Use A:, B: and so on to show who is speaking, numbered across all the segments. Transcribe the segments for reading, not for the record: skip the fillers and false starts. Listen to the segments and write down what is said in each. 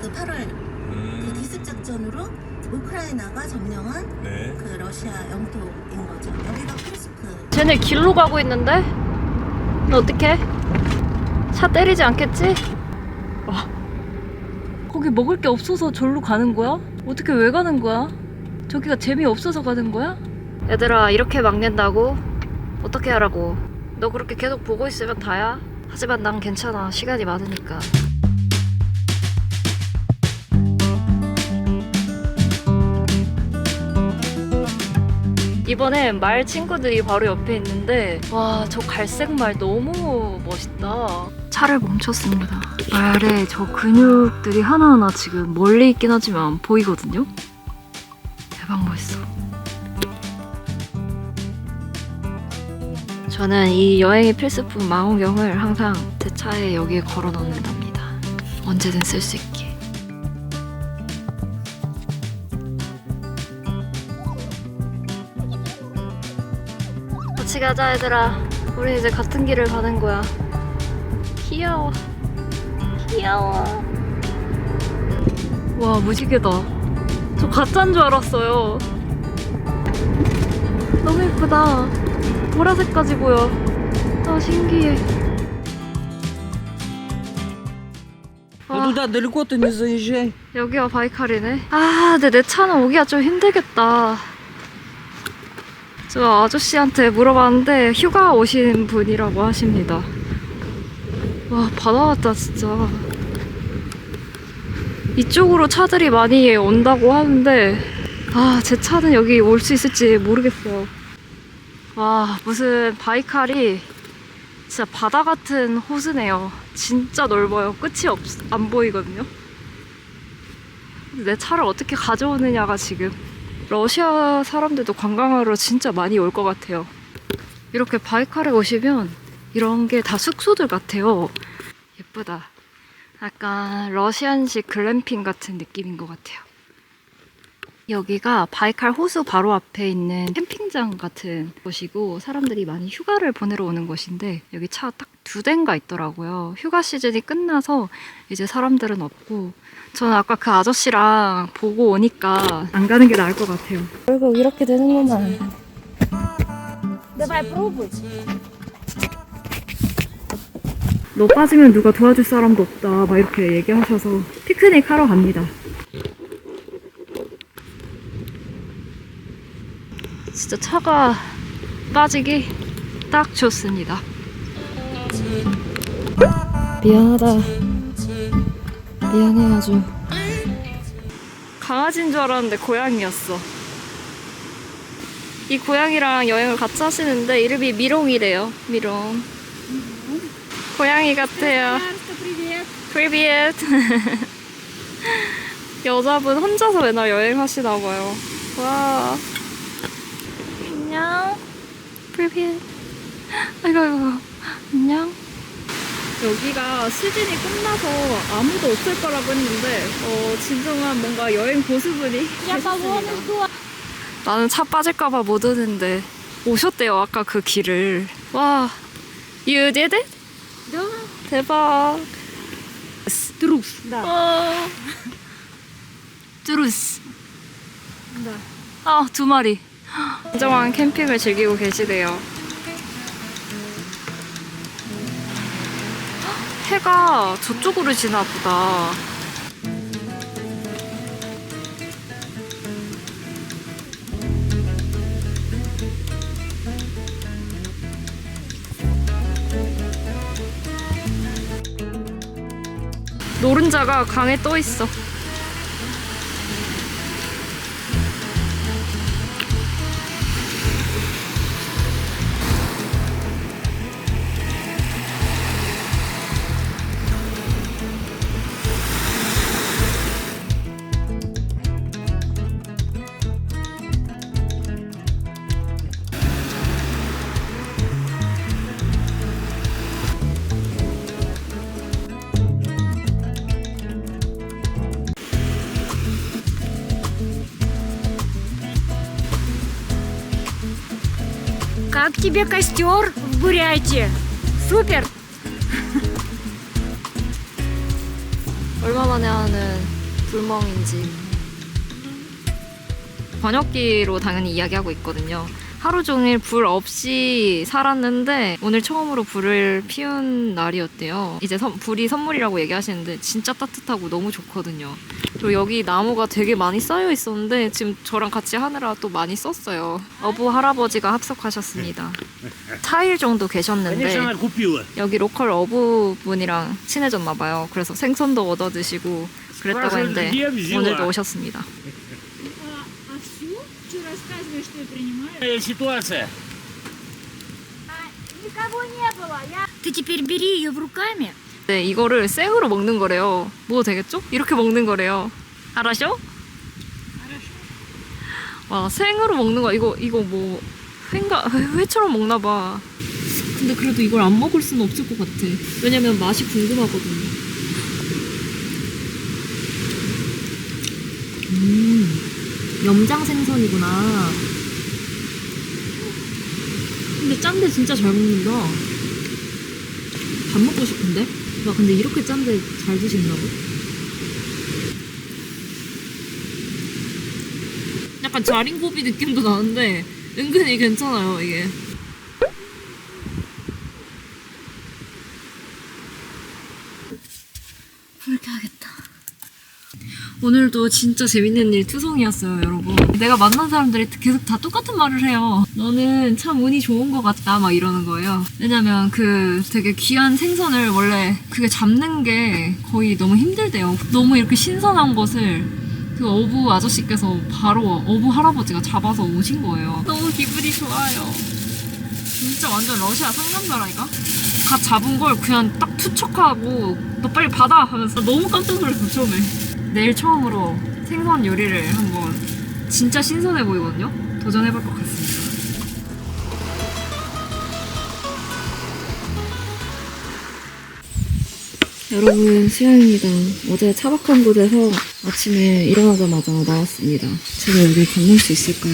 A: 그 8월 그 기습 작전으로 우크라이나가 점령한
B: 네.
A: 그 러시아 영토인 거죠. 여기가 크루스크.
C: 쟤네 길로 가고 있는데? 너 어떡해? 차 때리지 않겠지? 거기 먹을 게 없어서 절로 가는 거야? 어떻게 왜 가는 거야? 저기가 재미없어서 가는 거야? 얘들아, 이렇게 막는다고? 어떻게 하라고? 너 그렇게 계속 보고 있으면 다야? 하지만 난 괜찮아. 시간이 많으니까. 이번엔 말 친구들이 바로 옆에 있는데 와, 저 갈색 말 너무 멋있다. 차를 멈췄습니다. 말에 저 근육들이 하나하나 지금 멀리 있긴 하지만 보이거든요? 대박 멋있어. 저는 이 여행의 필수품 망원경을 항상 제 차에 여기에 걸어 놓는답니다. 언제든 쓸 수 있게. 같이 가자 얘들아. 우리 이제 같은 길을 가는 거야. 귀여워. 귀여워. 와, 무지개다. 저 가짜인 줄 알았어요. 너무 예쁘다. 보라색까지 보여. 아, 신기해.
D: Ну туда далеко ты не заезжай.
C: 여기가 바이칼이네. 아, 근데 내 차는 오기가 좀 힘들겠다. 저 아저씨한테 물어봤는데 휴가 오신 분이라고 하십니다. 와, 바다 같다 진짜. 이쪽으로 차들이 많이 온다고 하는데 아, 제 차는 여기 올 수 있을지 모르겠어요. 와, 무슨 바이칼이 진짜 바다 같은 호수네요. 진짜 넓어요. 끝이 안 보이거든요. 내 차를 어떻게 가져오느냐가 지금. 러시아 사람들도 관광하러 진짜 많이 올 것 같아요. 이렇게 바이칼에 오시면 이런 게 다 숙소들 같아요. 예쁘다. 약간 러시안식 글램핑 같은 느낌인 것 같아요. 여기가 바이칼 호수 바로 앞에 있는 캠핑장 같은 곳이고 사람들이 많이 휴가를 보내러 오는 곳인데 여기 차 딱 2대인가 있더라고요. 휴가 시즌이 끝나서 이제 사람들은 없고 저는 아까 그 아저씨랑 보고 오니까 안 가는 게 나을 것 같아요. 결국 이렇게 되는구만. 너 빠지면 누가 도와줄 사람도 없다 막 이렇게 얘기하셔서 피크닉 하러 갑니다. 진짜 차가 빠지기 딱 좋습니다. 미안하다. 미안해 아주. 강아지인 줄 알았는데 고양이였어. 이 고양이랑 여행을 같이 하시는데 이름이 미롱이래요. 미롱. 고양이 같아요. 프리비엣. 여자분 혼자서 맨날 여행하시나 봐요. 와. 안녕. 프리비엣. 아이고 아이고. 안녕. 여기가 시즌이 끝나서 아무도 없을 거라고 했는데 진정한 뭔가 여행 고수분이 계셨습니다. 나는 차 빠질까봐 못 오는데 오셨대요 아까 그 길을. 와, you did it? 대박.
D: Трус, да.
C: 뚜루스. 아, 2마리. 진정한 캠핑을 즐기고 계시대요. 해가 저쪽으로 지나 보다. 노른자가 강에 떠 있어.
E: Как тебе костер в Бурятии? Супер!
C: 얼마 만에 하는 불멍인지. 번역기로 당연히 이야기하고 있거든요. 하루 종일 불 없이 살았는데 오늘 처음으로 불을 피운 날이었대요. 이제 불이 선물이라고 얘기하시는데 진짜 따뜻하고 너무 좋거든요. 그리고 여기 나무가 되게 많이 쌓여 있었는데 지금 저랑 같이 하느라 또 많이 썼어요. 어부 할아버지가 합석하셨습니다. 4일 정도 계셨는데 여기 로컬 어부분이랑 친해졌나 봐요. 그래서 생선도 얻어 드시고 그랬다고 했는데 오늘도 오셨습니다.
E: А всю? Что рассказываешь, что я принимаю?
D: Ситуация.
E: Никого не было. Ты теперь бери ее в руками.
C: 네, 이거를 생으로 먹는 거래요. 먹어도 되겠죠? 이렇게 먹는 거래요. 알아쇼? 와, 생으로 먹는 거 이거 뭐 회처럼 먹나 봐. 근데 그래도 이걸 안 먹을 수는 없을 것 같아. 왜냐면 맛이 궁금하거든요. 염장 생선이구나. 근데 짠데 진짜 잘 먹는다. 밥 먹고 싶은데? 와, 근데 이렇게 짠데 잘 드신다고? 약간 자린고비 느낌도 나는데 은근히 괜찮아요, 이게. 그렇게 하겠다. 오늘도 진짜 재밌는 일 투성이었어요, 여러분. 내가 만난 사람들이 계속 다 똑같은 말을 해요. 너는 참 운이 좋은 것 같다, 막 이러는 거예요. 왜냐면 그 되게 귀한 생선을 원래 그게 잡는 게 거의 너무 힘들대요. 너무 이렇게 신선한 것을 그 어부 아저씨께서 바로 어부 할아버지가 잡아서 오신 거예요. 너무 기분이 좋아요. 진짜 완전 러시아 상남자라니까? 다 잡은 걸 그냥 딱 투척하고 너 빨리 받아 하면서 너무 깜짝 놀랐어, 처음에. 내일 처음으로 생선 요리를 한번 진짜 신선해 보이거든요? 도전해볼 것 같습니다. 여러분, 수영입니다. 어제 차박한 곳에서 아침에 일어나자마자 나왔습니다. 제가 여기 건널 수 있을까요?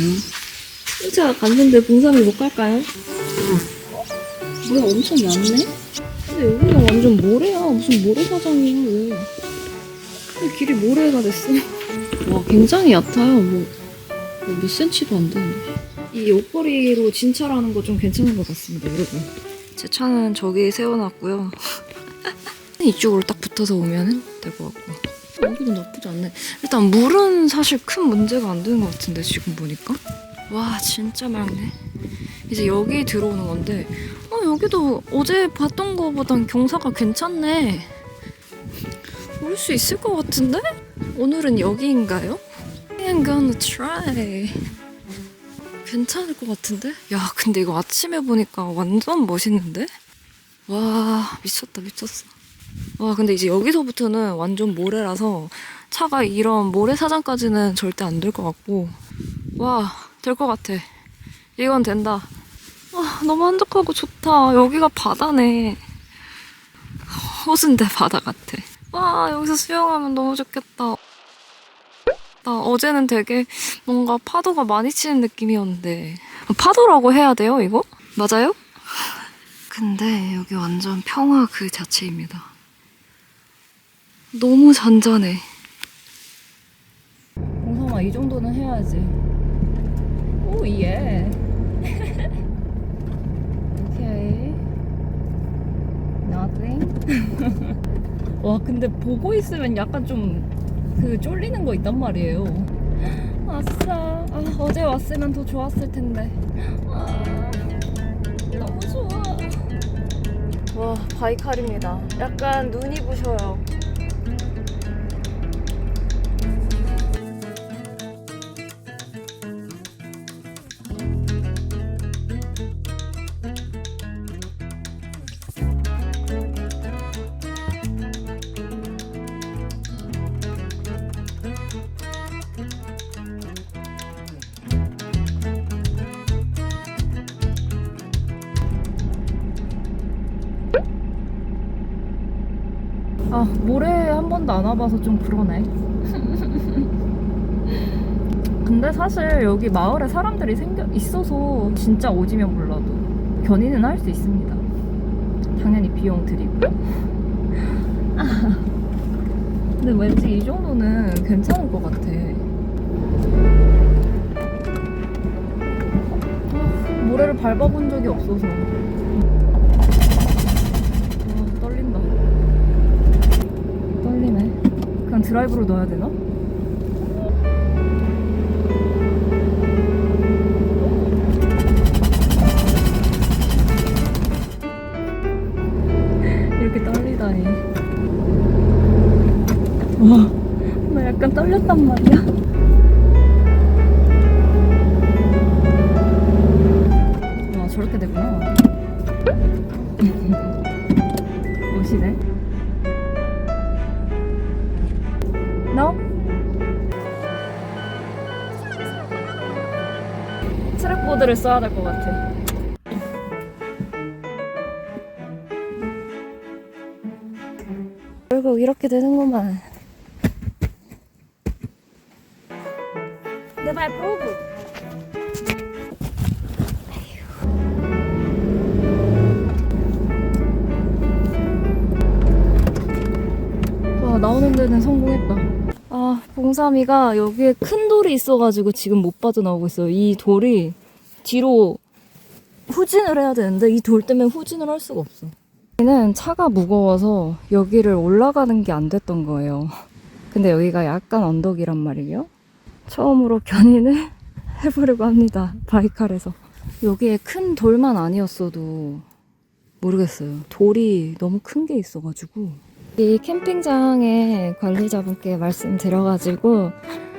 C: 혼자 갔는데 봉사를 못 갈까요? 뭐야, 엄청 얇네? 근데 여기가 완전 모래야. 무슨 모래사장이야, 왜. 길이 모래가 됐어. 와, 굉장히 얕아요. 몇 센치도 안 되는데. 이 옷걸이로 진찰하는 거 좀 괜찮은 것 같습니다, 여러분. 제 차는 저기 세워놨고요. 이쪽으로 딱 붙어서 오면 될 것 같고. 여기도 나쁘지 않네. 일단 물은 사실 큰 문제가 안 되는 것 같은데, 지금 보니까. 와, 진짜 맑네. 이제 여기 들어오는 건데, 여기도 어제 봤던 거보단 경사가 괜찮네. 올 수 있을 것 같은데? 오늘은 여기인가요? I'm gonna try. 괜찮을 것 같은데? 야, 근데 이거 아침에 보니까 완전 멋있는데? 와, 미쳤다, 미쳤어. 와, 근데 이제 여기서부터는 완전 모래라서 차가 이런 모래사장까지는 절대 안 될 것 같고. 와, 될 것 같아. 이건 된다. 와, 너무 만족하고 좋다. 여기가 바다네. 호수인데 바다 같아. 와, 여기서 수영하면 너무 좋겠다. 나 어제는 되게 뭔가 파도가 많이 치는 느낌이었는데. 파도라고 해야 돼요, 이거? 맞아요? 근데 여기 완전 평화 그 자체입니다. 너무 잔잔해. 공성아, 이 정도는 해야지. 오, 예. 오케이. Nothing. 와, 근데 보고 있으면 약간 좀 그 쫄리는 거 있단 말이에요. 아싸. 어제 왔으면 더 좋았을 텐데. 너무 좋아. 와, 바이칼입니다. 약간 눈이 부셔요. 모래 한 번도 안 와봐서 좀 그러네. 근데 사실 여기 마을에 사람들이 있어서 진짜 오지면 몰라도 견인은 할 수 있습니다. 당연히 비용 드리고요. 근데 왠지 이 정도는 괜찮을 것 같아. 모래를 밟아본 적이 없어서. 떨린다. 떨리네. 그냥 드라이브로 넣어야 되나? 이렇게 떨리다니. 와, 나 약간 떨렸단 말이야. 와, 저렇게 됐구나. 멋이네. No? 트랙보드를 써야 될 것 같아. 결국 이렇게 되는구만. Давай пробуй. 와, 나오는 데는 성공했다. 아, 봉삼이가 여기에 큰 돌이 있어가지고 지금 못 빠져나오고 있어요. 이 돌이 뒤로 후진을 해야 되는데 이 돌 때문에 후진을 할 수가 없어. 여기는 차가 무거워서 여기를 올라가는 게 안 됐던 거예요. 근데 여기가 약간 언덕이란 말이에요. 처음으로 견인을 해보려고 합니다. 바이칼에서. 여기에 큰 돌만 아니었어도 모르겠어요. 돌이 너무 큰 게 있어가지고. 이 캠핑장의 관리자분께 말씀드려가지고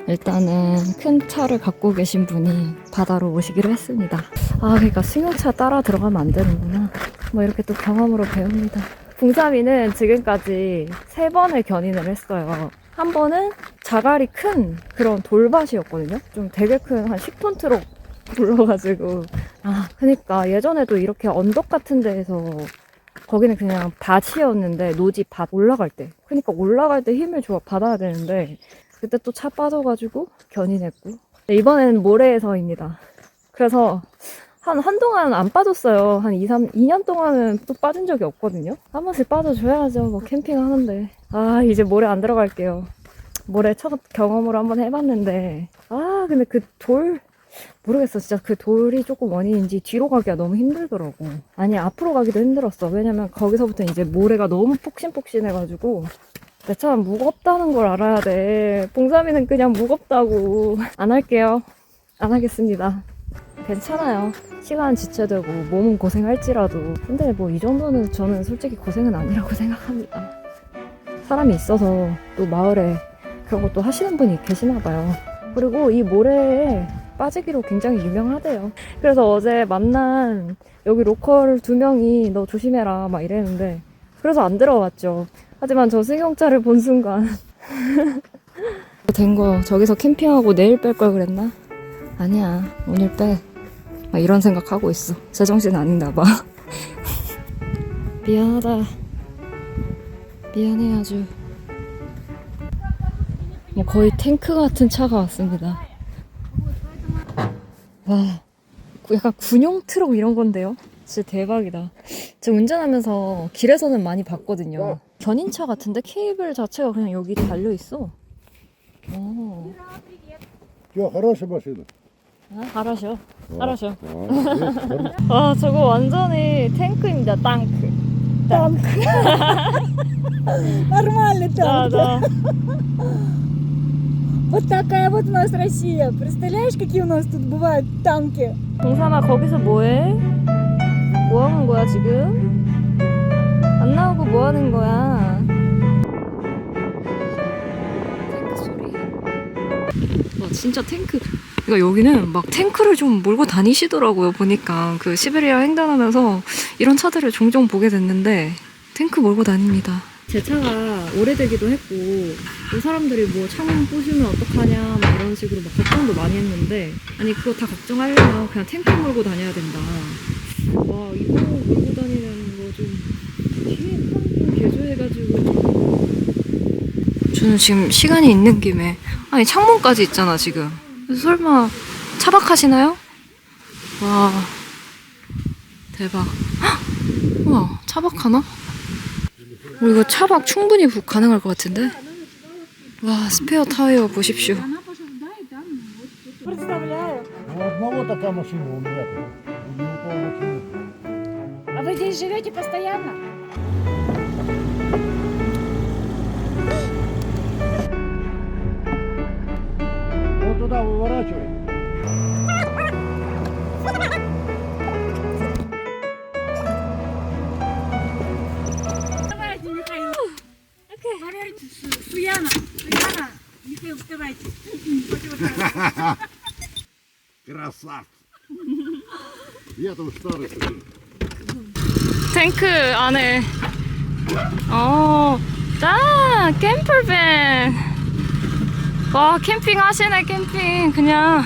C: 일단은 큰 차를 갖고 계신 분이 바다로 오시기로 했습니다. 아, 그러니까 승용차 따라 들어가면 안 되는구나. 뭐 이렇게 또 경험으로 배웁니다. 봉삼이는 지금까지 3번을 견인을 했어요. 한 번은 자갈이 큰 그런 돌밭이었거든요. 좀 되게 큰 한 10톤 트럭 불러가지고. 아, 그니까 예전에도 이렇게 언덕 같은 데에서 거기는 그냥 밭이었는데 노지 밭 올라갈 때. 그니까 올라갈 때 힘을 받아야 되는데 그때 또 차 빠져가지고 견인했고. 이번에는 모래에서입니다. 그래서 한동안 안 빠졌어요. 한 2년 동안은 또 빠진 적이 없거든요. 한 번씩 빠져줘야죠. 뭐 캠핑 하는데. 아, 이제 모래 안 들어갈게요. 모래 첫 경험으로 한번 해봤는데. 아, 근데 그 돌, 모르겠어. 진짜 그 돌이 조금 원인인지 뒤로 가기가 너무 힘들더라고. 아니, 앞으로 가기도 힘들었어. 왜냐면 거기서부터 이제 모래가 너무 폭신폭신해가지고. 내 차는 무겁다는 걸 알아야 돼. 봉삼이는 그냥 무겁다고. 안 할게요. 안 하겠습니다. 괜찮아요. 시간 지체되고 몸은 고생할지라도. 근데 뭐 이 정도는 저는 솔직히 고생은 아니라고 생각합니다. 사람이 있어서 또 마을에 그런 것도 하시는 분이 계시나 봐요. 그리고 이 모래에 빠지기로 굉장히 유명하대요. 그래서 어제 만난 여기 로컬 2명이 너 조심해라 막 이랬는데 그래서 안 들어왔죠. 하지만 저 승용차를 본 순간 된 거 저기서 캠핑하고 내일 뺄 걸 그랬나? 아니야, 오늘 빼. 막 이런 생각하고 있어. 제정신 아닌가 봐. 미안하다. 미안해 아주. 뭐 거의 탱크 같은 차가 왔습니다. 와, 약간 군용 트럭 이런 건데요? 진짜 대박이다. 제가 운전하면서 길에서는 많이 봤거든요. 견인차 같은데 케이블 자체가 그냥 여기 달려있어. 오.
B: Все, хорошая машина.
C: 아, 알아셔.
B: 어.
C: 알아셔.
B: Есть,
C: 아, 저거 완전히 탱크입니다. 땅크. 땅크.
E: Нормальный
C: 아,
E: танк.
C: 나.
E: Вот такая вот у нас Россия. Представляешь, какие у нас тут бывают танки?
C: 봉삼아, 거기서 뭐해? 뭐 하는 거야, 지금? 안 나오고 뭐 하는 거야? 탱크 소리. 와, 진짜 탱크. 그러니까 여기는 막 탱크를 좀 몰고 다니시더라고요. 보니까 그 시베리아 횡단하면서 이런 차들을 종종 보게 됐는데 탱크 몰고 다닙니다. 제 차가 오래되기도 했고 또 사람들이 뭐 창문 부수면 어떡하냐 막 이런 식으로 막 걱정도 많이 했는데 아니 그거 다 걱정하려면 그냥 탱크 몰고 다녀야 된다. 와, 이거 몰고 다니는 거 좀 뒤에 칸좀 개조해가지고. 저는 지금 시간이 있는 김에 아니 창문까지 있잖아 지금. 설마 차박하시나요? 와, 대박. 헉! 우와, 차박하나? 이거 차박 충분히 가능할 것 같은데? 와, 스페어 타이어 보십시오.
E: Она пошла, да, и там вот тут.
D: Представляю.
B: У одного такая машина, у меня. У него полмашины.
E: А вы здесь живете постоянно?
B: Вот туда выворачивай.
E: Вставайте, Михаил. Валерий, Суяна, Михаил, вставайте.
B: Красавцы. Я там старый.
C: 탱크 안에 캠퍼밴. 와, 캠핑 하시네. 캠핑 그냥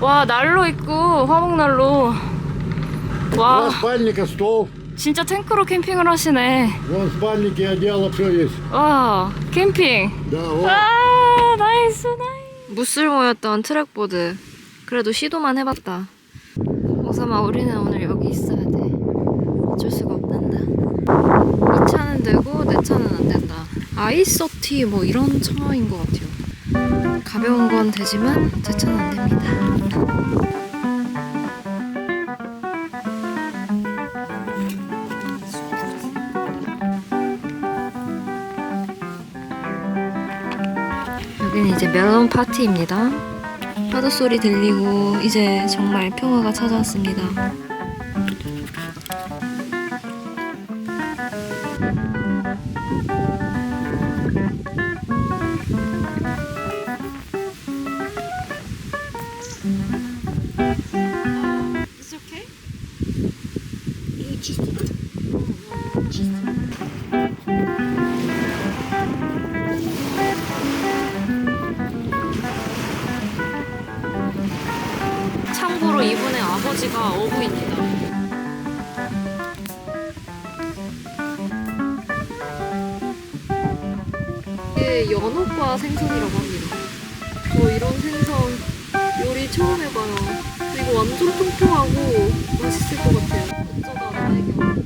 C: 와, 난로 있고 화목난로.
B: Два
C: 와,
B: спальника, стол.
C: 진짜 탱크로 캠핑을 하시네.
B: Вон спальники, одеяло, все есть.
C: 와, 캠핑.
B: Да, вот.
C: 아, 나이스 나이스. 무쓸모였던 트랙보드. 그래도 시도만 해봤다. 오사마, 우리는 오늘 여기 있어야 돼. 어쩔 수가 없단다. 이 차는 되고 내 차는 안 된다. i30 뭐 이런 차인 것 같아요. 가벼운 건 되지만 제 차는 안 됩니다. 여기는 이제 멜론 파티입니다. 파도 소리 들리고 이제 정말 평화가 찾아왔습니다. It's okay? 참고로 이분의 아버지가 어부입니다. 이게 연어과 생선이라고 합니다. 저 이런 생선 요리 처음 해봐요. 이거 완전 통통하고 맛있을 것 같아요. 어쩌다 나에게 왔니?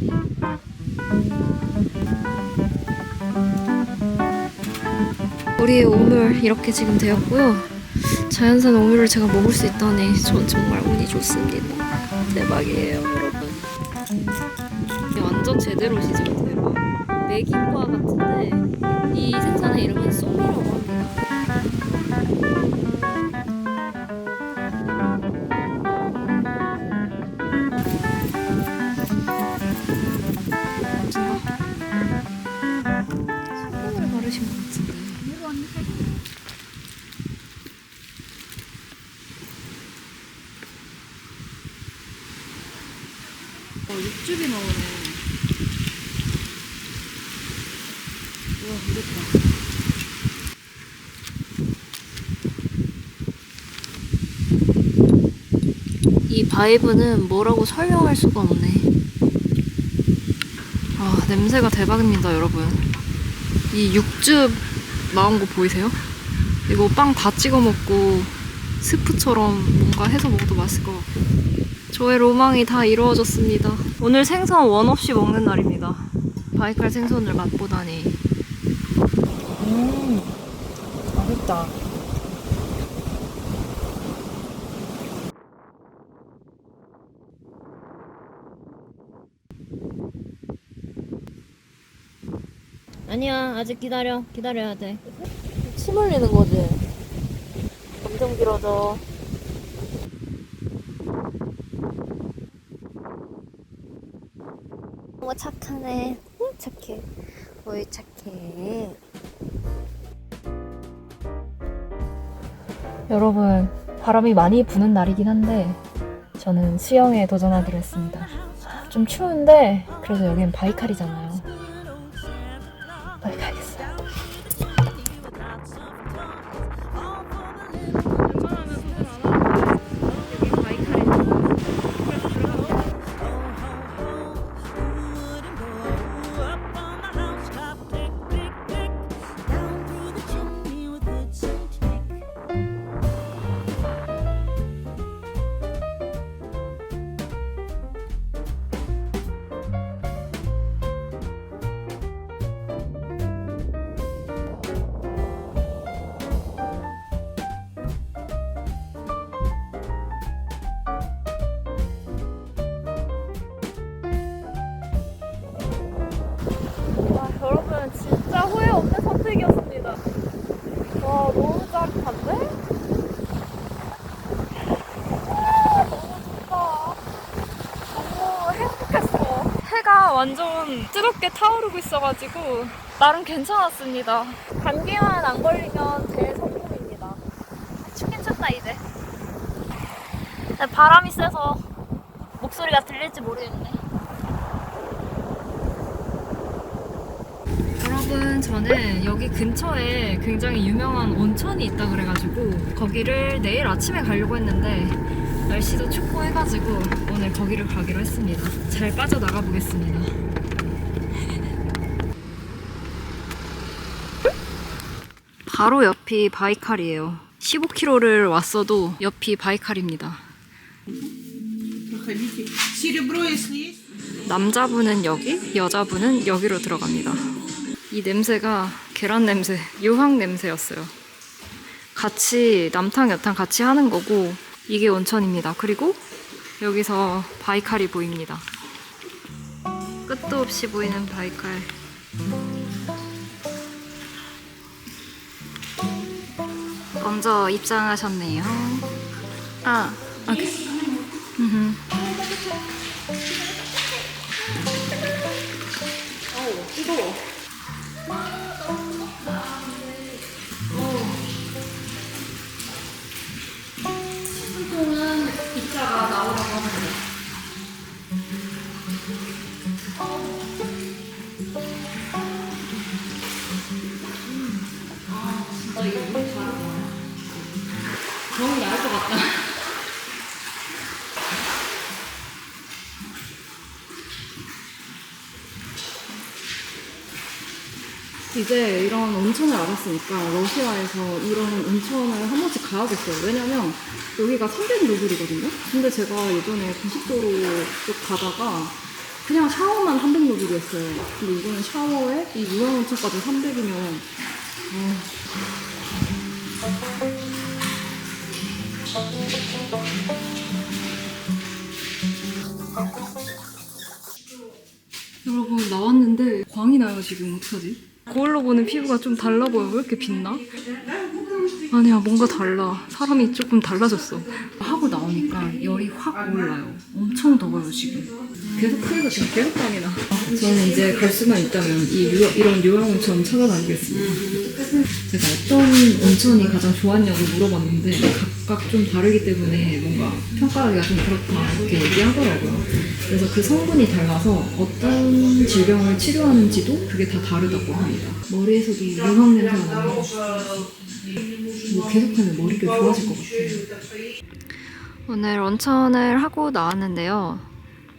C: 우리의 오물 이렇게 지금 되었고요. 자연산 오물을 제가 먹을 수 있다니 전 정말 운이 좋습니다. 대박이에요, 여러분. 이게 완전 제대로시죠, 대박. 메기과 같은데 이 생선의 이름은 쏨이라고 합니다. 소금을 바르신 것 같은데. 육즙이 나오네. 우와, 이랬다. 이 바이브는 뭐라고 설명할 수가 없네. 아, 냄새가 대박입니다, 여러분. 이 육즙 나온 거 보이세요? 이거 빵 다 찍어 먹고 스프처럼 뭔가 해서 먹어도 맛있을 것 같고. 저의 로망이 다 이루어졌습니다. 오늘 생선 원 없이 먹는 날입니다. 바이칼 생선을 맛보다니. 맛있다. 아니야, 아직 기다려야 돼. 침 흘리는 거지? 점점 길어져. 너무 착하네. 착해. 어이, 착해. 여러분, 바람이 많이 부는 날이긴 한데 저는 수영에 도전하기로 했습니다. 좀 추운데 그래도 여긴 바이칼이잖아요. 빨리 가야겠어요. 뜨겁게 타오르고 있어가지고 나름 괜찮았습니다. 감기만 안 걸리면 대성공입니다. 괜찮다 이제. 바람이 세서 목소리가 들릴지 모르겠네. 여러분, 저는 여기 근처에 굉장히 유명한 온천이 있다 그래가지고 거기를 내일 아침에 가려고 했는데 날씨도 춥고 해가지고 오늘 거기를 가기로 했습니다. 잘 빠져나가 보겠습니다. 바로 옆이 바이칼이에요. 15km를 왔어도 옆이 바이칼입니다. 남자분은 여기, 여자분은 여기로 들어갑니다. 이 냄새가 계란 냄새, 유황 냄새였어요. 같이 남탕 여탕 같이 하는 거고 이게 온천입니다. 그리고 여기서 바이칼이 보입니다. 끝도 없이 보이는 바이칼. 먼저 입장하셨네요. 오케이. 뜨거워. 통은 입자가 나오라고 합니다. 진짜 이거 물 다르다. 너무 나을 것 같다. 이제 이런 온천을 알았으니까 러시아에서 이런 온천을 한 번씩 가야겠어요. 왜냐면 여기가 300루블이거든요. 근데 제가 예전에 90도로 쪽 가다가 그냥 샤워만 300루블이었어요. 근데 이거는 샤워에 이 유황온천까지 300이면 여러분, 나왔는데 광이 나요. 지금 어떡하지? 거울로 보는 피부가 좀 달라 보여. 왜 이렇게 빛나? 아니야, 뭔가 달라. 사람이 조금 달라졌어. 하고 나오니까 열이 확 올라요. 엄청 더워요 지금. 계속 피부가 지금 계속 광이 나. 저는 이제 갈 수만 있다면 이런 유황온천 찾아다니겠습니다. 제가 어떤 온천이 가장 좋았냐고 물어봤는데 각각 좀 다르기 때문에 뭔가 평가하기가 좀 그렇다 이렇게 얘기하더라고요. 그래서 그 성분이 달라서 어떤 질병을 치료하는지도 그게 다 다르다고 합니다. 머리에서도 유황 냄새가 나요. 뭐 계속하면 머릿결 좋아질 것 같아요. 오늘 온천을 하고 나왔는데요.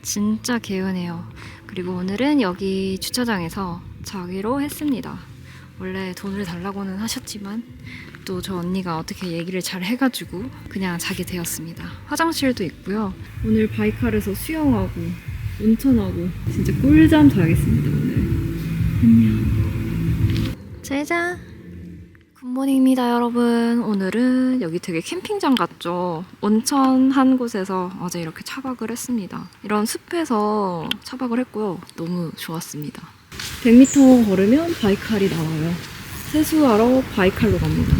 C: 진짜 개운해요. 그리고 오늘은 여기 주차장에서 자기로 했습니다. 원래 돈을 달라고는 하셨지만 또 저 언니가 어떻게 얘기를 잘 해가지고 그냥 자게 되었습니다. 화장실도 있고요. 오늘 바이칼에서 수영하고 온천하고 진짜 꿀잠 자겠습니다. 오늘 안녕. 잘 자. 굿모닝입니다, 여러분. 오늘은 여기 되게 캠핑장 같죠? 온천 한 곳에서 어제 이렇게 차박을 했습니다. 이런 숲에서 차박을 했고요. 너무 좋았습니다. 100m 걸으면 바이칼이 나와요. 세수하러 바이칼로 갑니다.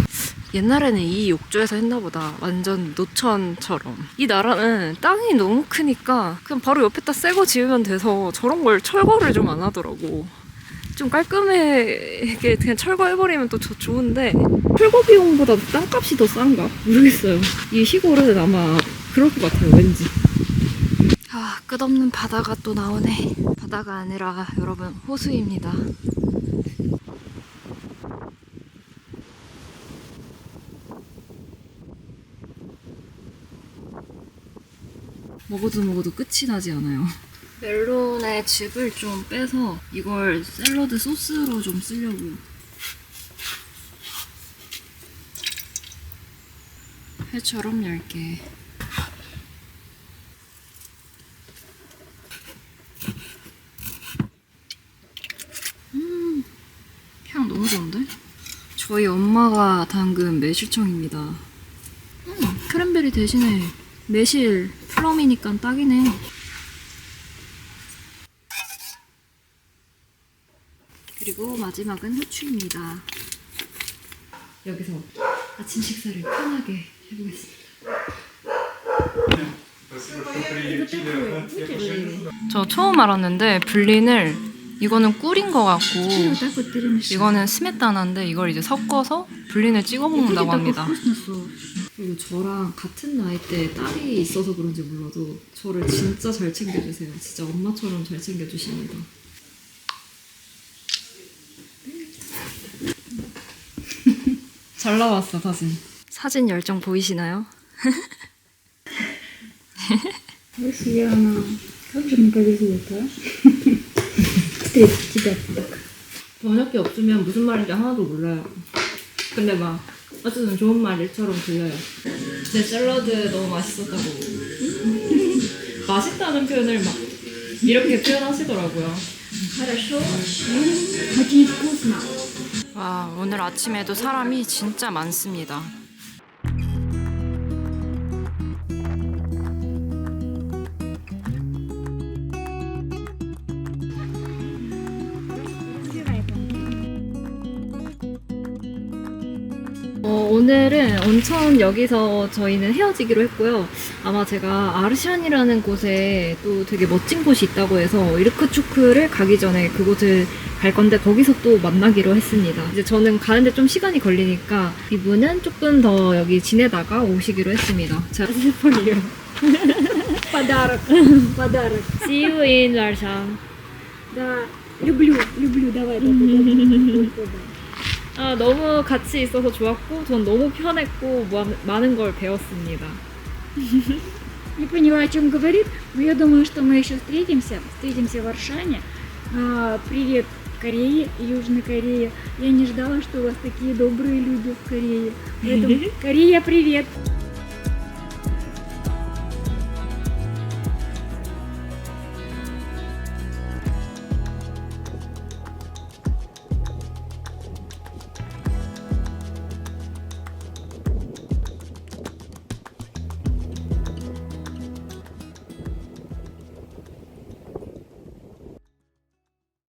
C: 옛날에는 이 욕조에서 했나 보다. 완전 노천처럼. 이 나라는 땅이 너무 크니까 그냥 바로 옆에다 새거 지으면 돼서 저런 걸 철거를 좀 안 하더라고. 좀 깔끔하게 그냥 철거해버리면 또 좋은데 철거 비용보다 땅값이 더 싼가? 모르겠어요. 이 시골은 아마 그럴 것 같아요, 왠지. 끝없는 바다가 또 나오네. 바다가 아니라 여러분 호수입니다. 먹어도 끝이 나지 않아요. 멜론의 즙을 좀 빼서 이걸 샐러드 소스로 좀 쓰려고. 회처럼 얇게. 향 너무 좋은데? 저희 엄마가 담근 매실청입니다. 크랜베리 대신에 매실 플럼이니까 딱이네. 그리고 마지막은 후추입니다. 여기서 아침 식사를 편하게 해보겠습니다. 저 처음 알았는데 블린을 이거는 꿀인 것 같고
E: И вот так вот перемешать.
C: 이거는 스메타나인데 이걸 이제 섞어서 블린을 찍어
E: И будет
C: 먹는다고
E: такой
C: 합니다.
E: вкусный соус.
C: 그리고 저랑 같은 나이 때 딸이 있어서 그런지 몰라도 저를 진짜 잘 챙겨주세요. 진짜 엄마처럼 잘 챙겨주십니다. 잘 나왔어 사진. 사진 열정 보이시나요?
E: Яна, как же мне повезло-то, а? Встретить тебя так.
C: 번역기 없으면 무슨 말인지 하나도 몰라요. 근데 막 어쨌든 좋은 말일처럼 들려요. 제 샐러드 너무 맛있었다고. 맛있다는 표현을 막 이렇게 표현하시더라고요.
E: Хорошо. Очень вкусно.
C: 와, 오늘 아침에도 사람이 진짜 많습니다. 오늘은 온천역에서 저희는 헤어지기로 했고요. 아마 제가 아르샨이라는 곳에 또 되게 멋진 곳이 있다고 해서 이르크추크를 가기 전에 그곳을 갈 건데 거기서 또 만나기로 했습니다. 이제 저는 가는데 좀 시간이 걸리니까 이분은 조금 더 여기 지내다가 오시기로 했습니다. 자, 스포리요.
E: Подарок. Подарок.
C: See you in Arshan.
E: Да. Люблю. Давай. Давай.
C: 아, 너무 같이 있어서 좋았고 전 너무 편했고 많은 걸 배웠습니다.
E: Не поняла, о чем говорит, но я думаю, что мы еще встретимся в Аршане. Привет Корее, Южной Корее. Я не ждала, что у вас такие добрые люди в Корее. Поэтому, Корея, привет!